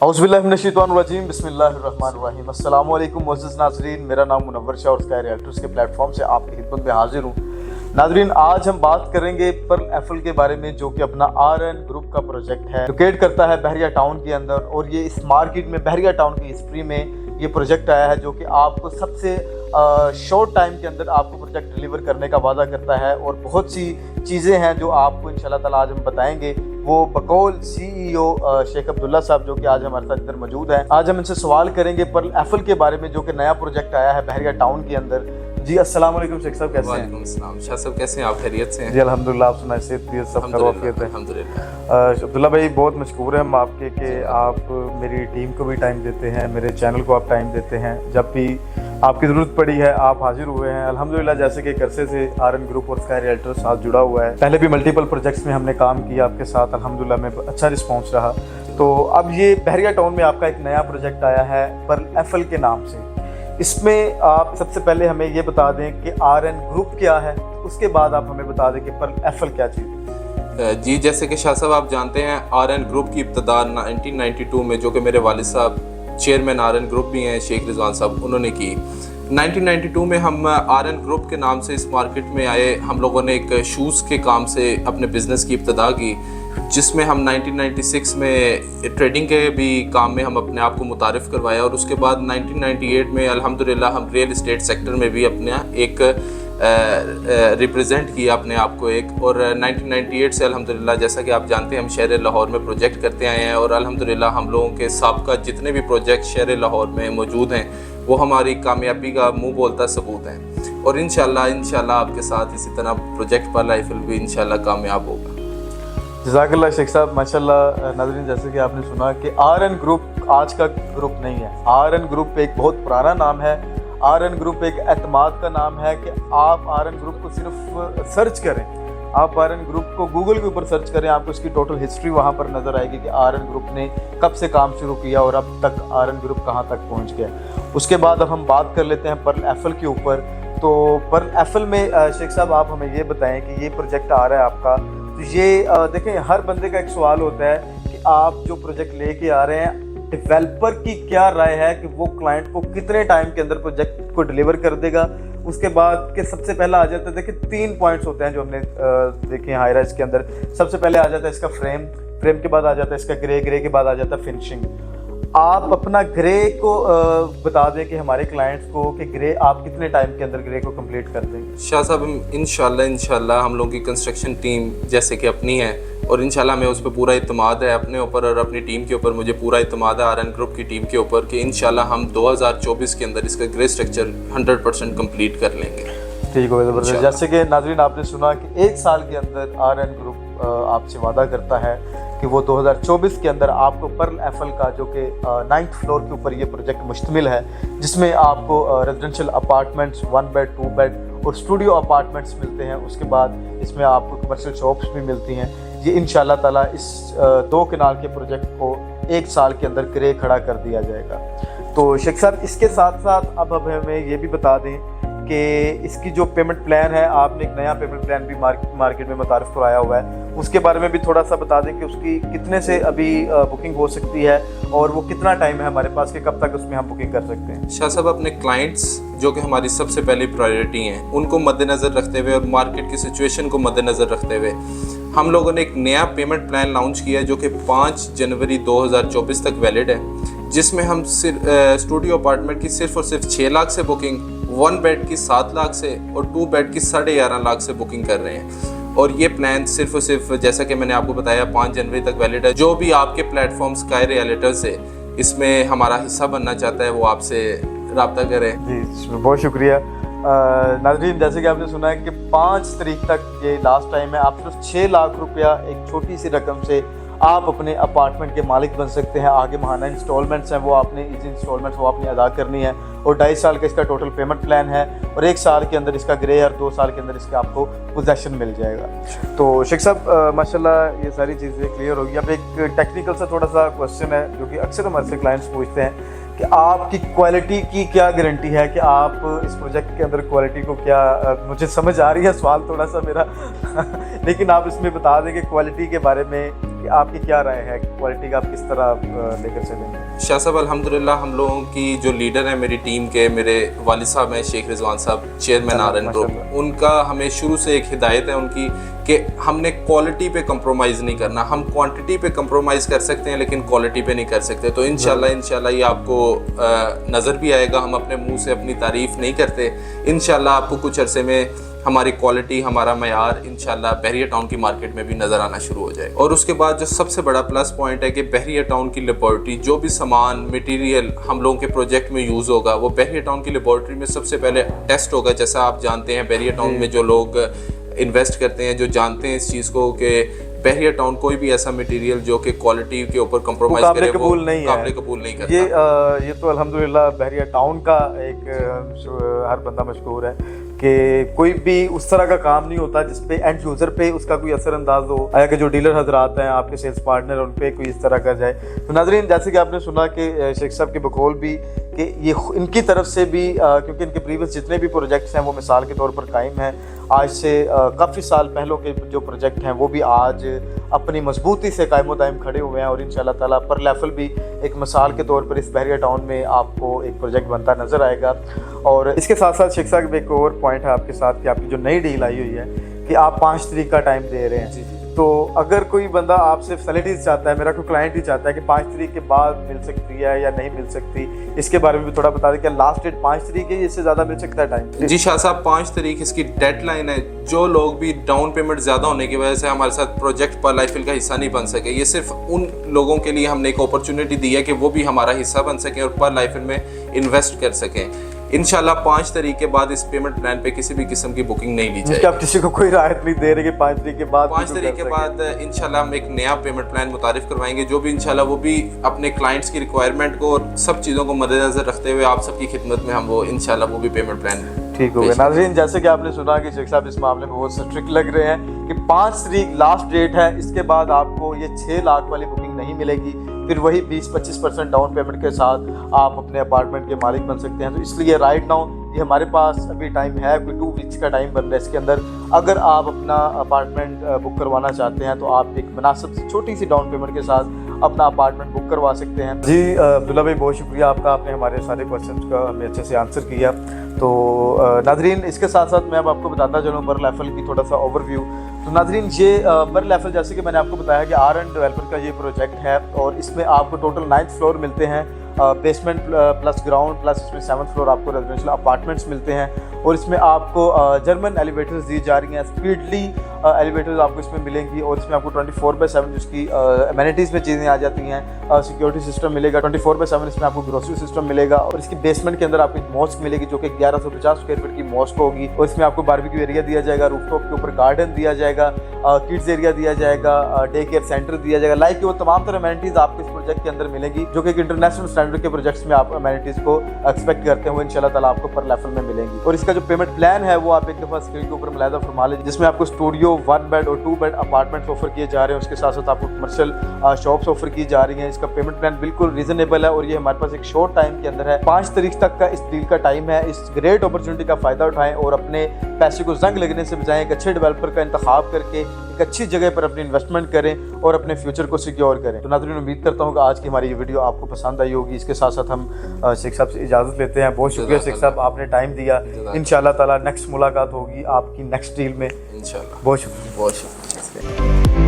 औज़ुबिल्लाहिमिनश्शैतानिर्रजीम बिस्मिल्लाहिर्रहमानिर्रहीम। अस्सलामु अलैकुम मोअज़्ज़िज़ नाज़रीन, मेरा नाम मुनव्वर शाह और स्काई रियल्टर्स के प्लेटफॉर्म से आपकी खिदमत में हाजिर हूँ। नाज़रीन, आज हम बात करेंगे पर्ल एफल के बारे में, जो कि अपना आरएन ग्रुप का प्रोजेक्ट है, लोकेट करता है बहरिया टाउन के अंदर। और ये इस मार्केट में बहरिया टाउन की हिस्ट्री में ये प्रोजेक्ट आया है, जो कि आपको सबसे शॉर्ट टाइम के अंदर आपको प्रोजेक्ट डिलीवर करने का वादा करता है। और बहुत सी चीज़ें हैं जो आपको इंशाल्लाह ताला आज हम बताएंगे। वो बकौल CEO शेख अब्दुल्ला साहब, जो कि आज हमारे साथ इधर मौजूद हैं। आज हम इनसे सवाल करेंगे पर्ल एफल के बारे में, जो कि नया प्रोजेक्ट आया है बहरिया टाउन के अंदर। जी अस्सलाम वालेकुम शेख साहब, कैसे हैं? वालेकुम अस्सलाम शाह साहब, कैसे हैं आप? खैरियत से हैं? जी अल्हम्दुलिल्लाह, आप सुनाए सेहत सब खैरियत है? अल्हम्दुलिल्लाह। अब्दुल्ला भाई, बहुत मशकूर हैं हम आपके कि आप मेरी टीम को भी टाइम देते हैं, मेरे चैनल को आप टाइम देते हैं। जब भी आपकी ज़रूरत पड़ी है आप हाजिर हुए हैं अल्हम्दुलिल्लाह। जैसे कि कर्से से आरएन ग्रुप और स्काई रियल्टर्स साथ जुड़ा हुआ है, पहले भी मल्टीपल प्रोजेक्ट्स में हमने काम किया आपके साथ, अल्हम्दुलिल्लाह में अच्छा रिस्पॉन्स रहा। तो अब ये बहरिया टाउन में आपका एक नया प्रोजेक्ट आया है पर्ल एफल के नाम से। इसमें आप सबसे पहले हमें ये बता दें कि आरएन ग्रुप क्या है, उसके बाद आप हमें बता दें कि पर्ल एफल क्या चीज़ है। जी, जैसे कि शाह साहब आप जानते हैं, आरएन ग्रुप की इब्तिदा 1992 में, जो कि मेरे वालिद साहब चेयरमैन आरएन ग्रुप भी हैं, शेख रिजवान साहब, उन्होंने की। 1992 में हम आरएन ग्रुप के नाम से इस मार्केट में आए। हम लोगों ने एक शूज़ के काम से अपने बिज़नेस की इब्तिदा की, जिसमें हम 1996 में ट्रेडिंग के भी काम में हम अपने आप को मुतारिफ़ करवाया। और उसके बाद 1998 में अल्हम्दुलिल्लाह हम रियल इस्टेट सेक्टर में भी अपना एक रिप्रेजेंट किया अपने आप को एक। और 1998 से अल्हम्दुलिल्लाह, जैसा कि आप जानते हैं, हम शहर लाहौर में प्रोजेक्ट करते आए हैं। और अल्हम्दुलिल्लाह हम लोगों के साबका जितने भी प्रोजेक्ट शहर लाहौर में मौजूद हैं, वो हमारी कामयाबी का मुँह बोलता सबूत हैं। और इंशाल्लाह आपके साथ इसी तरह प्रोजेक्ट पर्ल एफल भी इंशाल्लाह कामयाब होगा। जज़ाकल्लाह शेख साहब, माशाल्लाह। नाज़रीन, जैसे कि आपने सुना कि आरएन ग्रुप आज का ग्रुप नहीं है। आरएन ग्रुप एक बहुत पुराना नाम है। आरएन ग्रुप एक एतमाद का नाम है कि आप आरएन ग्रुप को सिर्फ सर्च करें, आप आरएन ग्रुप को गूगल के ऊपर सर्च करें, आपको इसकी टोटल हिस्ट्री वहाँ पर नज़र आएगी कि आरएन ग्रुप ने कब से काम शुरू किया और अब तक आरएन ग्रुप कहाँ तक पहुँच गया। उसके बाद अब हम बात कर लेते हैं पर्ल एफल के ऊपर। तो पर्ल एफल में शेख साहब आप हमें ये बताएं कि ये प्रोजेक्ट आ रहा है आपका, तो ये देखें, हर बंदे का एक सवाल होता है कि आप जो प्रोजेक्ट लेके आ रहे हैं, डेवलपर की क्या राय है कि वो क्लाइंट को कितने टाइम के अंदर प्रोजेक्ट को डिलीवर कर देगा। उसके बाद के सबसे पहला आ जाता है, देखिए 3 पॉइंट्स होते हैं जो हमने देखे हैं हाई राइज के अंदर। सबसे पहले आ जाता है इसका फ्रेम के बाद आ जाता है इसका ग्रे के बाद आ जाता है फिनिशिंग। आप अपना ग्रे को बता दें कि हमारे क्लाइंट्स को कि ग्रे आप कितने टाइम के अंदर ग्रे को कंप्लीट कर देंगे। शाह साहब, इंशाल्लाह हम लोगों की कंस्ट्रक्शन टीम जैसे कि अपनी है, और इंशाल्लाह मैं उस पर पूरा इत्मीनाद है अपने ऊपर और अपनी टीम के ऊपर। मुझे पूरा इत्मीनाद है आरएन ग्रुप की टीम के ऊपर कि इंशाल्लाह हम 2024 के अंदर इसका ग्रे स्ट्रक्चर 100% कंप्लीट कर लेंगे। ठीक हो गया। जैसे कि नाज़रीन आपने सुना कि 1 साल के अंदर आरएन ग्रुप आपसे वादा करता है कि वो 2024 के अंदर आपको पर्ल एफल का, जो कि 9th फ्लोर के ऊपर ये प्रोजेक्ट मुश्तमिल है, जिसमें आपको रेजिडेंशियल अपार्टमेंट्स 1 बेड 2 बेड और स्टूडियो अपार्टमेंट्स मिलते हैं। उसके बाद इसमें आपको कमर्शियल शॉप्स भी मिलती हैं। ये इंशाल्लाह ताला इस 2 कनाल के प्रोजेक्ट को 1 साल के अंदर ग्रे खड़ा कर दिया जाएगा। तो शेख साहब, इसके साथ साथ अब हमें ये भी बता दें कि इसकी जो पेमेंट प्लान है, आपने एक नया पेमेंट प्लान भी मार्केट में मुतारिफ कराया हुआ है, उसके बारे में भी थोड़ा सा बता दें कि उसकी कितने से अभी बुकिंग हो सकती है और वो कितना टाइम है हमारे पास कि कब तक उसमें हम बुकिंग कर सकते हैं। शाह साहब, अपने क्लाइंट्स जो कि हमारी सबसे पहली प्रायोरिटी हैं, उनको मद्देनज़र रखते हुए और मार्केट की सिचुएशन को मद्देनज़र रखते हुए हम लोगों ने एक नया पेमेंट प्लान लॉन्च किया है, जो कि 5 जनवरी 2024 तक वैलिड है, जिसमें हम स्टूडियो अपार्टमेंट की सिर्फ और सिर्फ 6 लाख से बुकिंग, 1 बेड की 7 लाख से और 2 बेड की 11.5 लाख से बुकिंग कर रहे हैं। और ये प्लान सिर्फ और सिर्फ, जैसा कि मैंने आपको बताया, 5 जनवरी तक वैलिड है। जो भी आपके प्लेटफॉर्म स्काई रियल्टर्स से इसमें हमारा हिस्सा बनना चाहता है, वो आपसे रब्ता करें। जी बहुत शुक्रिया। नाज़रीन, जैसे कि आपने सुना है कि 5 तारीख तक ये लास्ट टाइम है। आप सिर्फ 6 लाख रुपया एक छोटी सी रकम से आप अपने अपार्टमेंट के मालिक बन सकते हैं। आगे महाना इंस्टॉलमेंट्स हैं, वो आपने इजी इंस्टॉलमेंट्स वो आपने अदा करनी है। और 2.5 साल का इसका टोटल पेमेंट प्लान है और 1 साल के अंदर इसका ग्रे और 2 साल के अंदर इसका आपको पोजेसन मिल जाएगा। तो शेख साहब, माशाल्लाह ये सारी चीज़ें क्लियर होगी। अब एक टेक्निकल सा थोड़ा सा क्वेश्चन है जो कि अक्सर हमारे से क्लाइंट्स पूछते हैं कि आपकी क्वालिटी की क्या गारंटी है कि आप इस प्रोजेक्ट के अंदर क्वालिटी को क्या, मुझे समझ आ रही है सवाल थोड़ा सा मेरा लेकिन आप इसमें बता दें कि क्वालिटी के बारे में कि आपकी क्या राय है, क्वालिटी का आप किस तरह लेकर चलेंगे? शाह साहब अल्हम्दुलिल्लाह हम लोगों की जो लीडर हैं मेरी टीम के, मेरे वालिद साहब हैं शेख रिजवान साहब, चेयरमैन आरएन ग्रुप, उनका हमें शुरू से एक हिदायत है उनकी कि हमने क्वालिटी पे कंप्रोमाइज़ नहीं करना। हम क्वांटिटी पे कंप्रोमाइज़ कर सकते हैं लेकिन क्वालिटी पे नहीं कर सकते। तो इंशाल्लाह ये आपको नज़र भी आएगा। हम अपने मुंह से अपनी तारीफ़ नहीं करते। इंशाल्लाह आपको कुछ अरसे में हमारी क्वालिटी, हमारा मयार इंशाल्लाह बहरिया टाउन की मार्केट में भी नज़र आना शुरू हो जाए। और उसके बाद जो सबसे बड़ा प्लस पॉइंट है कि बहरिया टाउन की लेबॉर्ट्री, जो भी सामान मटेरियल हम लोगों के प्रोजेक्ट में यूज़ होगा वो बहरिया टाउन की लेबॉर्ट्री में सबसे पहले टेस्ट होगा। जैसा आप जानते हैं बहरिया टाउन में जो लोग इन्वेस्ट करते हैं, जो जानते हैं इस चीज़ को कि बहरिया टाउन कोई भी ऐसा मटेरियल जो कि क्वालिटी के ऊपर कंप्रोमाइज़ करे वो काबिल कबूल नहीं करता। ये तो अल्हम्दुलिल्लाह बहरिया टाउन का एक हर बंदा मशहूर है कि कोई भी उस तरह का काम नहीं होता जिस पे एंड यूज़र पे उसका कोई असर अंदाज हो, आया कि जो डीलर हजरात हैं, आपके सेल्स पार्टनर, उन पे कोई इस तरह कर जाए। तो नाज़रीन, जैसे कि आपने सुना कि शेख साहब के बकौल भी कि ये इनकी तरफ से भी क्योंकि इनके प्रीवियस जितने भी प्रोजेक्ट्स हैं वो मिसाल के तौर पर कायम हैं। आज से काफ़ी साल पहलों के जो प्रोजेक्ट हैं वो भी आज अपनी मजबूती से कायम दायम खड़े हुए हैं और इंशाल्लाह ताला पर लेवल भी एक मिसाल के तौर पर इस बहरिया टाउन में आपको एक प्रोजेक्ट बनता नज़र आएगा। और इसके साथ साथ शेख साहब एक और पॉइंट है आपके साथ कि आपकी जो नई डील आई हुई है कि आप 5 तारीख का टाइम दे रहे हैं। तो अगर कोई बंदा आपसे फैसिलिटीज़ चाहता है, मेरा कोई क्लाइंट ही चाहता है कि 5 तारीख के बाद मिल सकती है या नहीं मिल सकती, इसके बारे में भी थोड़ा बता दें कि लास्ट डेट 5 तारीख है, इससे ज़्यादा मिल सकता है टाइम? जी शाह साहब, 5 तारीख इसकी डेडलाइन है। जो लोग भी डाउन पेमेंट ज़्यादा होने की वजह से हमारे साथ प्रोजेक्ट पर लाइफिल का हिस्सा नहीं बन सके, ये सिर्फ उन लोगों के लिए हमने एक अपॉर्चुनिटी दी है कि वो भी हमारा हिस्सा बन सकें और पर लाइफिल में इन्वेस्ट कर सकें। इंशाल्लाह 5 तारीख के बाद इस पेमेंट प्लान पे किसी भी किस्म की बुकिंग नहीं ली जाएगी। आप किसी को कोई राहत नहीं दे रहे कि 5 तारीख के बाद? 5 तारीख के बाद इंशाल्लाह हम एक नया पेमेंट प्लान मुतारिफ करवाएंगे, जो भी इंशाल्लाह वो भी अपने क्लाइंट्स की रिक्वायरमेंट को और सब चीज़ों को मद्देनजर रखते हुए आप सबकी खिदमत में हम वो इंशाल्लाह वो भी पेमेंट प्लान ठीक हो गया। नाज़रीन, जैसे कि आपने सुना कि शेख साहब इस मामले में बहुत स्ट्रिक्ट लग रहे हैं कि 5 तारीख लास्ट डेट है, इसके बाद आपको ये 6 लाख वाली बुकिंग नहीं मिलेगी। फिर वही 20-25% डाउन पेमेंट के साथ आप अपने अपार्टमेंट के मालिक बन सकते हैं। तो इसलिए राइट नाउ ये हमारे पास अभी टाइम है, कोई 2 वीक्स का टाइम बन रहा है। इसके अंदर अगर आप अपना अपार्टमेंट बुक करवाना चाहते हैं तो आप एक मुनासिब छोटी सी डाउन पेमेंट के साथ अपना अपार्टमेंट बुक करवा सकते हैं। जी अब्दुल्ला भाई, बहुत शुक्रिया आपका, आपने हमारे सारे क्वेश्चन का हमें अच्छे से आंसर किया। तो नाज़रीन, इसके साथ साथ मैं अब आपको बताता चलूँ पर लेवल की थोड़ा सा ओवरव्यू। तो नाज़रीन, ये पर लेवल जैसे कि मैंने आपको बताया कि आरएन डेवलपर का ये प्रोजेक्ट है और इसमें आपको टोटल 9th फ्लोर मिलते हैं, बेसमेंट प्लस ग्राउंड प्लस इसमें 7th फ्लोर आपको रेजिडेंशियल अपार्टमेंट्स मिलते हैं। और इसमें आपको जर्मन एलिवेटर्स दी जा रही हैं, स्पीडली एलिवेटर्स आपको इसमें मिलेंगी और इसमें आपको 24/7 जिसकी एमिनिटीज़ में चीज़ें आ जाती हैं, सिक्योरिटी सिस्टम मिलेगा 24/7। इसमें आपको ग्रोसरी सिस्टम मिलेगा और इसकी बेसमेंट के अंदर आपको एक मॉस्क मिलेगी जो कि 1150 स्क्वायर फीट की मॉस्क होगी। और इसमें आपको बारबेक्यू एरिया दिया जाएगा, रूफटॉप के ऊपर गार्डन दिया जाएगा, किड्स एरिया दिया जाएगा, डे केयर सेंटर दिया जाएगा। लाइक वो तमाम तरह एमिनिटीज़ आपको इस प्रोजेक्ट के अंदर मिलेंगी जो कि एक इंटरनेशनल स्टैंडर्ड के प्रोजेक्ट्स में आप एमिनिटीज़ को एक्सपेक्ट करते हैं, इंशाल्लाह ताला आपको पर लेवल में मिलेंगी। और इसका जो पेमेंट प्लान है वो आप एक दफ़ा स्क्रीन के ऊपर मुलाहिजा फरमा लीजिए, जिसमें आपको स्टूडियो 1 बेड और 2 बेड अपार्टमेंट्स ऑफर किए जा रहे हैं। उसके साथ साथ आपको कमर्शियल शॉप्स ऑफर की जा रही हैं। इसका पेमेंट प्लान बिल्कुल रीजनेबल है और ये हमारे पास एक शॉर्ट टाइम के अंदर है। 5 तारीख तक का इस डील का टाइम है। इस ग्रेट अपॉर्चुनिटी का फ़ायदा उठाएं और अपने पैसे को जंग लगने से बजाय एक अच्छे डेवलपर का इंतखाब करके एक अच्छी जगह पर अपनी इन्वेस्टमेंट करें और अपने फ्यूचर को सिक्योर करें। तो नाज़रीन, उम्मीद करता हूँ कि आज की हमारी ये वीडियो आपको पसंद आई होगी। इसके साथ साथ हम शेख साहब से इजाज़त लेते हैं। बहुत शुक्रिया शेख साहब, आपने टाइम दिया। इंशाल्लाह ताला नेक्स्ट मुलाकात होगी आपकी नेक्स्ट डील में। इंशाल्लाह। बहुत शुक्रिया। बहुत शुक्रिया।